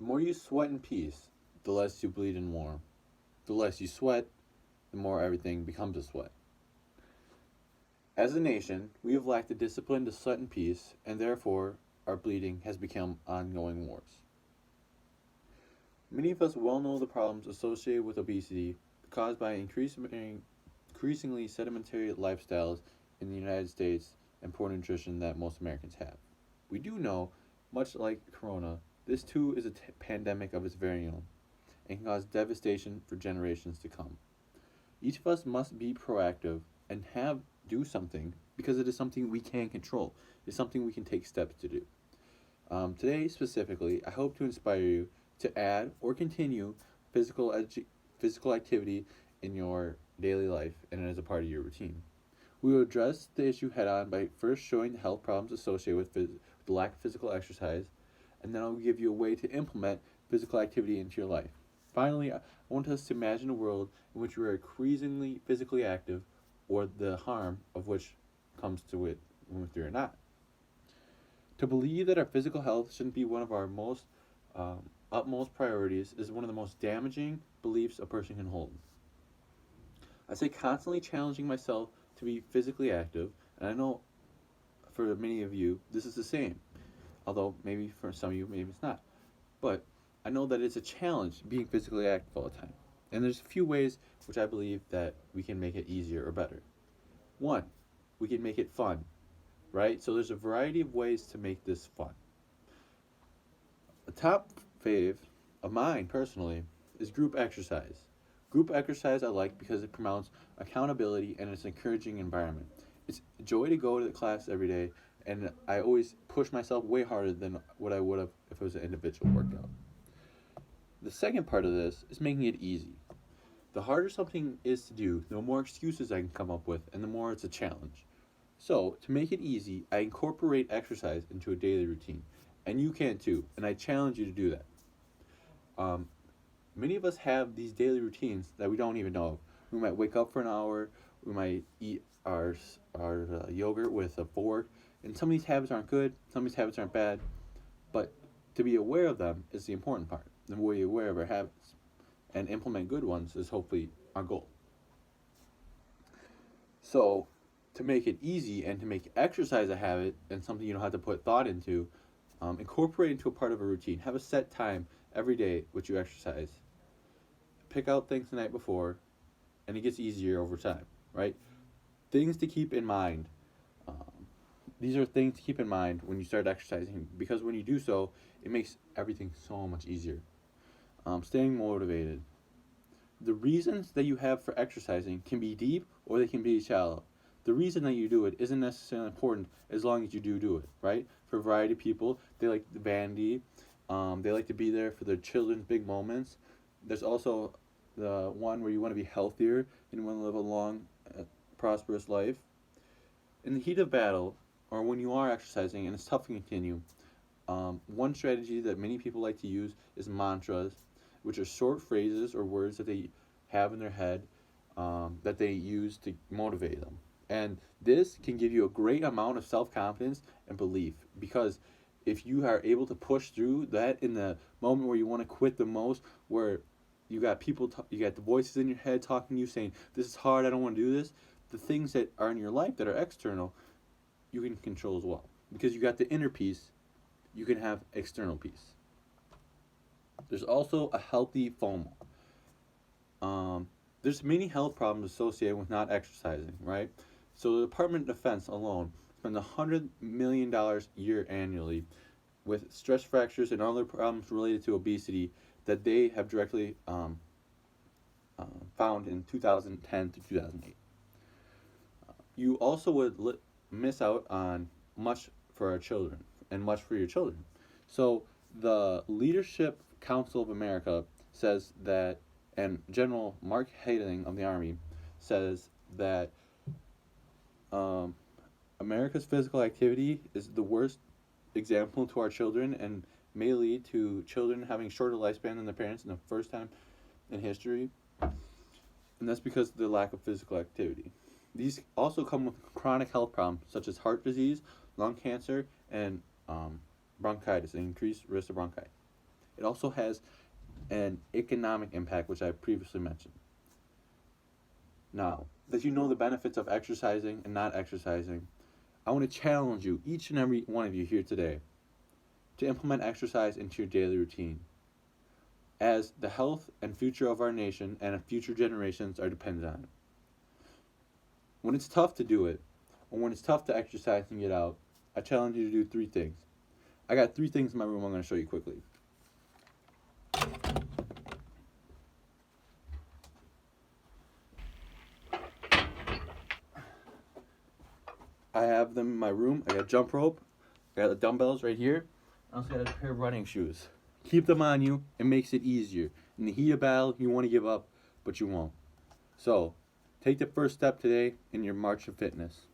The more you sweat in peace, the less you bleed in war. The less you sweat, the more everything becomes a sweat. As a nation, we have lacked the discipline to sweat in peace, and therefore our bleeding has become ongoing wars. Many of us well know the problems associated with obesity caused by increasingly sedentary lifestyles in the United States and poor nutrition that most Americans have. We do know, much like Corona, this too is a pandemic of its very own and can cause devastation for generations to come. Each of us must be proactive and have do something because it is something we can control. It's something we can take steps to do. Today, specifically, I hope to inspire you to add or continue physical activity in your daily life and as a part of your routine. We will address the issue head on by first showing the health problems associated with the lack of physical exercise, and then I'll give you a way to implement physical activity into your life. Finally, I want us to imagine a world in which we are increasingly physically active, or the harm of which comes to it if we are not. To believe that our physical health shouldn't be one of our most utmost priorities is one of the most damaging beliefs a person can hold. I say constantly challenging myself to be physically active, and I know for many of you this is the same, although maybe for some of you maybe it's not. But I know that it's a challenge being physically active all the time. And there's a few ways which I believe that we can make it easier or better. One, we can make it fun, right? So there's a variety of ways to make this fun. A top fave of mine personally is group exercise. Group exercise I like because it promotes accountability and it's an encouraging environment. It's a joy to go to the class every day, and I always push myself way harder than what I would have if it was an individual workout. The second part of this is making it easy. The harder something is to do, the more excuses I can come up with, and the more it's a challenge. So, to make it easy, I incorporate exercise into a daily routine. And you can too, and I challenge you to do that. Many of us have these daily routines that we don't even know of. We might wake up for an hour, we might eat our yogurt with a fork, and some of these habits aren't good, some of these habits aren't bad, but to be aware of them is the important part. The more you're aware of our habits and implement good ones is hopefully our goal. So, to make it easy and to make exercise a habit and something you don't have to put thought into, incorporate into a part of a routine. Have a set time every day which you exercise. Pick out things the night before, and it gets easier over time, right? Things to keep in mind. These are things to keep in mind when you start exercising, because when you do so, it makes everything so much easier. Staying motivated. The reasons that you have for exercising can be deep or they can be shallow. The reason that you do it isn't necessarily important as long as you do it, right? For a variety of people, they like the vanity. They like to be there for their children's big moments. There's also the one where you want to be healthier and you want to live a long, prosperous life. In the heat of battle, or when you are exercising and it's tough to continue, one strategy that many people like to use is mantras, which are short phrases or words that they have in their head that they use to motivate them. And this can give you a great amount of self-confidence and belief, because if you are able to push through that in the moment where you want to quit the most, where you got people, you got the voices in your head talking to you saying, this is hard, I don't want to do this, the things that are in your life that are external, you can control as well. Because you got the inner peace, you can have external peace. There's also a healthy FOMO. There's many health problems associated with not exercising, right? So the Department of Defense alone spends $100 million a year annually with stress fractures and other problems related to obesity that they have directly found in 2010 to 2008. You also would miss out on much for our children and much for your children. So the Leadership Council of America says that, and General Mark Hayling of the Army says that America's physical activity is the worst example to our children and may lead to children having shorter lifespan than their parents in the first time in history. And that's because of the lack of physical activity. These also come with chronic health problems such as heart disease, lung cancer, and bronchitis, an increased risk of bronchitis. It also has an economic impact, which I previously mentioned. Now, that you know the benefits of exercising and not exercising, I want to challenge you, each and every one of you here today, to implement exercise into your daily routine, as the health and future of our nation and future generations are dependent on it. When it's tough to do it, or when it's tough to exercise and get out, I challenge you to do 3 things. I got 3 things in my room I'm going to show you quickly. I have them in my room. I got a jump rope. I got the dumbbells right here. I also got a pair of running shoes. Keep them on you. It makes it easier. In the heat of battle, you want to give up, but you won't. So, take the first step today in your march of fitness.